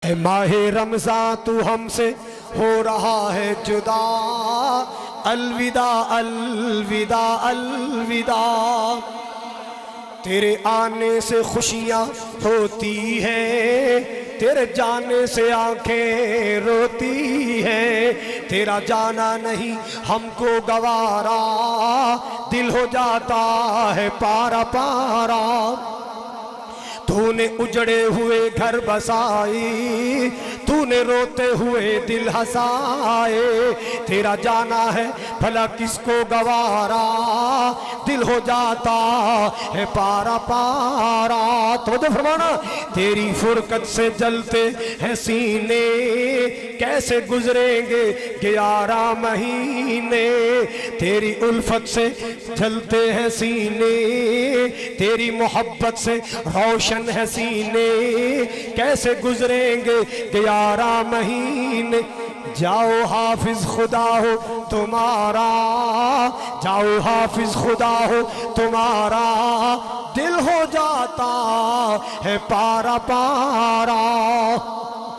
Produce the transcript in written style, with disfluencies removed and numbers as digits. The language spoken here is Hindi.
है माहे रमज़ान तू हमसे हो रहा है जुदा, अलविदा अलविदा अलविदा। तेरे आने से खुशियाँ होती हैं, तेरे जाने से आंखें रोती हैं। तेरा जाना नहीं हमको गवारा, दिल हो जाता है पारा पारा। तूने उजड़े हुए घर बसाई, तूने रोते हुए दिल हंसाए। तेरा जाना है भला किसको गवारा, दिल हो जाता है पारा पारा। तो फरमाना, तेरी फुरकत से जलते हैं सीने, कैसे गुजरेंगे 11 महीने। तेरी उल्फत से जलते हैं सीने, तेरी मोहब्बत से रोशन है सीने, कैसे गुजरेंगे 11 महीने। जाओ हाफिज खुदा हो तुम्हारा, जाओ हाफिज खुदा हो तुम्हारा, दिल हो जाता है पारा पारा।